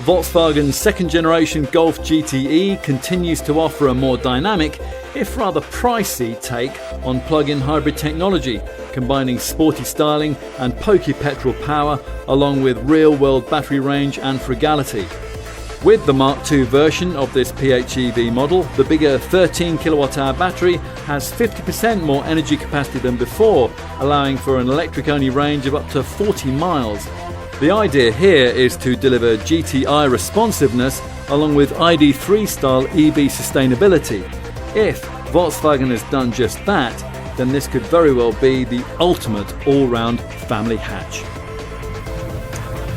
Volkswagen's second-generation Golf GTE continues to offer a more dynamic, if rather pricey, take on plug-in hybrid technology, combining sporty styling and pokey petrol power along with real-world battery range and frugality. With the Mark II version of this PHEV model, the bigger 13 kWh battery has 50% more energy capacity than before, allowing for an electric-only range of up to 40 miles. The idea here is to deliver GTI responsiveness along with ID3 style EV sustainability. If Volkswagen has done just that, then this could very well be the ultimate all-round family hatch.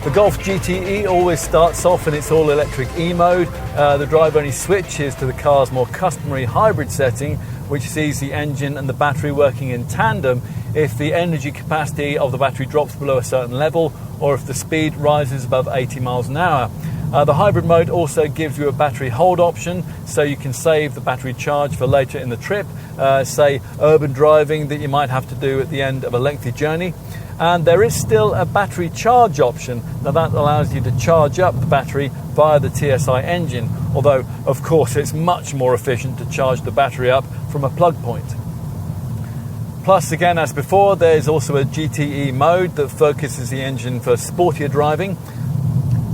The Golf GTE always starts off in its all-electric E-mode. The drive-only switches to the car's more customary hybrid setting, which sees the engine and the battery working in tandem if the energy capacity of the battery drops below a certain level or if the speed rises above 80 miles an hour. The hybrid mode also gives you a battery hold option, so you can save the battery charge for later in the trip, say urban driving that you might have to do at the end of a lengthy journey. And there is still a battery charge option. Now that allows you to charge up the battery via the TSI engine, although of course it's much more efficient to charge the battery up from a plug point. Plus, again, as before, there's also a GTE mode that focuses the engine for sportier driving.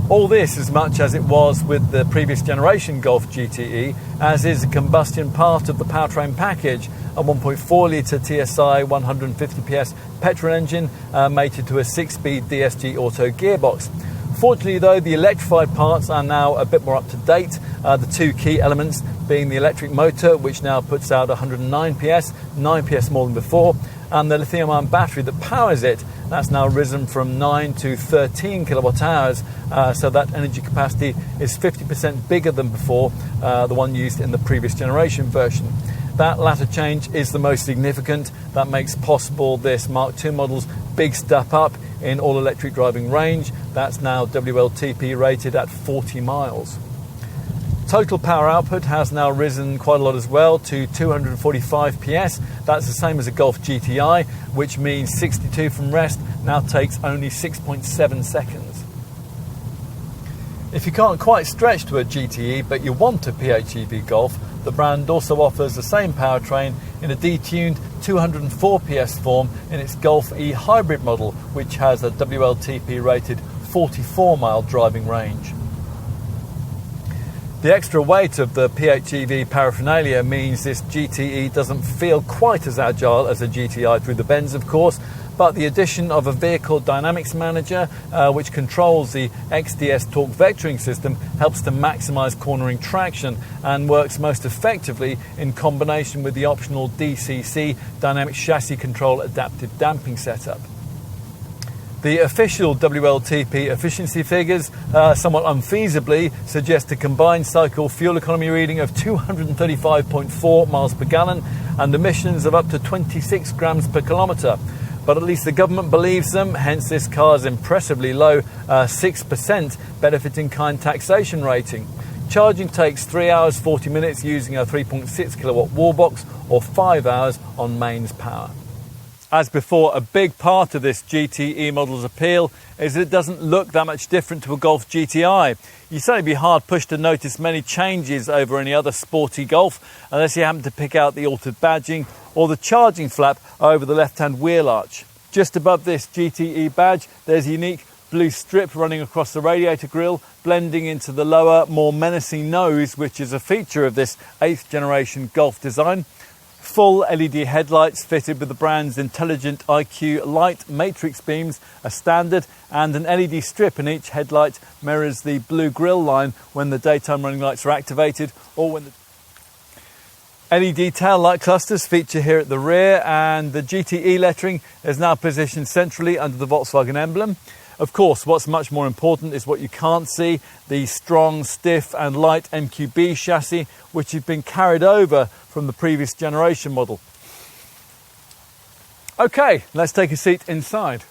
All this as much as it was with the previous generation Golf GTE, as is a combustion part of the powertrain package, a 1.4 litre TSI 150 PS petrol engine mated to a 6-speed DSG auto gearbox. Fortunately though, the electrified parts are now a bit more up to date, the two key elements being the electric motor, which now puts out 109 PS, 9 PS more than before, and the lithium-ion battery that powers it. That's now risen from 9 to 13 kilowatt hours, so that energy capacity is 50% bigger than before, the one used in the previous generation version. That latter change is the most significant. That makes possible this Mark II model's big step up in all-electric driving range. That's now WLTP rated at 40 miles. Total power output has now risen quite a lot as well to 245 PS. That's the same as a Golf GTI, which means 62 from rest now takes only 6.7 seconds. If you can't quite stretch to a GTE but you want a PHEV Golf, the brand also offers the same powertrain in a detuned 204 PS form in its Golf E hybrid model, which has a WLTP rated 44 mile driving range. The extra weight of the PHEV paraphernalia means this GTE doesn't feel quite as agile as a GTI through the bends, of course, but the addition of a vehicle dynamics manager, which controls the XDS torque vectoring system, helps to maximize cornering traction and works most effectively in combination with the optional DCC dynamic chassis control adaptive damping setup. The official WLTP efficiency figures, somewhat unfeasibly, suggest a combined cycle fuel economy reading of 235.4 miles per gallon and emissions of up to 26 grams per kilometre. But at least the government believes them, hence this car's impressively low 6% benefit-in-kind taxation rating. Charging takes 3 hours 40 minutes using a 3.6 kilowatt wall box or 5 hours on mains power. As before, a big part of this GTE model's appeal is that it doesn't look that much different to a Golf GTI. You'd certainly be hard pushed to notice many changes over any other sporty Golf unless you happen to pick out the altered badging or the charging flap over the left-hand wheel arch. Just above this GTE badge, there's a unique blue strip running across the radiator grille, blending into the lower, more menacing nose, which is a feature of this 8th generation Golf design. Full LED headlights fitted with the brand's intelligent IQ light matrix beams are standard, and an LED strip in each headlight mirrors the blue grille line when the daytime running lights are activated or when the LED tail light clusters feature here at the rear, and the GTE lettering is now positioned centrally under the Volkswagen emblem. Of course, what's much more important is what you can't see, the strong, stiff and light MQB chassis, which has been carried over from the previous generation model. Okay, let's take a seat inside.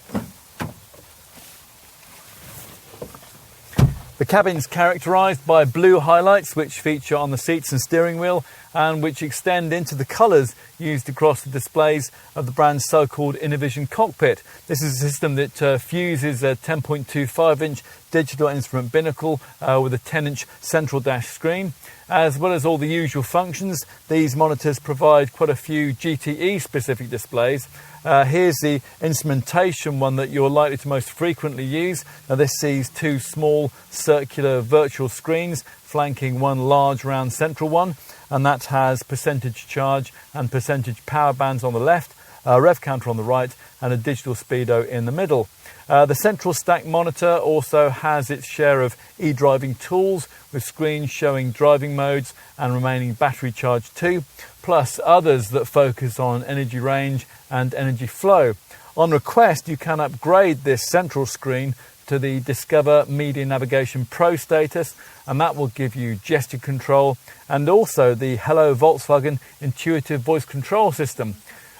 The cabin's characterised by blue highlights which feature on the seats and steering wheel, and which extend into the colours used across the displays of the brand's so-called InnoVision cockpit. This is a system that fuses a 10.25-inch digital instrument binnacle with a 10-inch central dash screen. As well as all the usual functions, these monitors provide quite a few GTE specific displays. Here's the instrumentation one that you're likely to most frequently use. Now this sees two small circular virtual screens flanking one large round central one, and that has percentage charge and percentage power bands on the left, a rev counter on the right, and a digital speedo in the middle. The central stack monitor also has its share of e-driving tools with screens showing driving modes and remaining battery charge too, plus others that focus on energy range and energy flow. On request, you can upgrade this central screen to the Discover Media Navigation Pro status, and that will give you gesture control and also the Hello Volkswagen intuitive voice control system.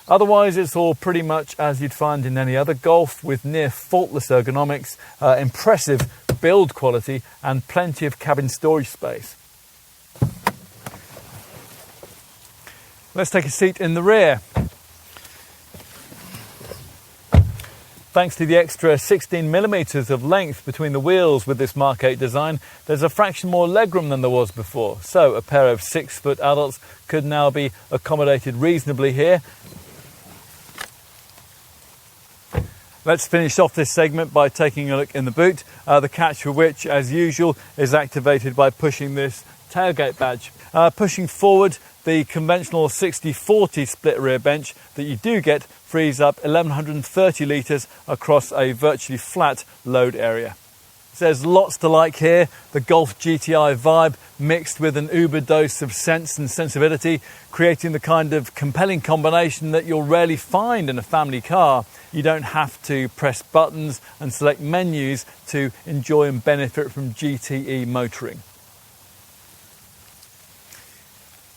Otherwise, it's all pretty much as you'd find in any other Golf, with near faultless ergonomics, impressive build quality, and plenty of cabin storage space. Let's take a seat in the rear. Thanks to the extra 16 millimeters of length between the wheels with this Mark 8 design, there's a fraction more legroom than there was before. So a pair of 6-foot adults could now be accommodated reasonably here. Let's finish off this segment by taking a look in the boot, the catch for which, as usual, is activated by pushing this tailgate badge. Pushing forward, the conventional 60/40 split rear bench that you do get frees up 1130 litres across a virtually flat load area. There's lots to like here. The Golf GTI vibe mixed with an uber dose of sense and sensibility, creating the kind of compelling combination that you'll rarely find in a family car. You don't have to press buttons and select menus to enjoy and benefit from GTE motoring.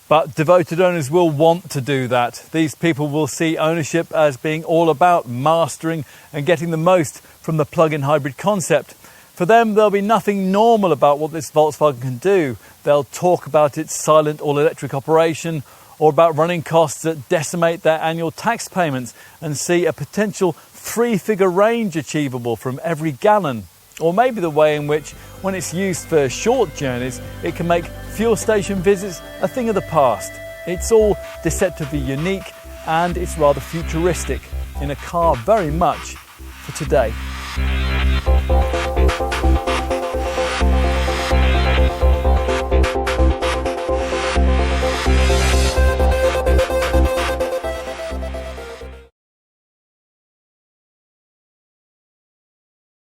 But devoted owners will want to do that. These people will see ownership as being all about mastering and getting the most from the plug-in hybrid concept. For them, there'll be nothing normal about what this Volkswagen can do. They'll talk about its silent all-electric operation, or about running costs that decimate their annual tax payments, and see a potential 3-figure range achievable from every gallon. Or maybe the way in which, when it's used for short journeys, it can make fuel station visits a thing of the past. It's all deceptively unique, and it's rather futuristic in a car very much for today.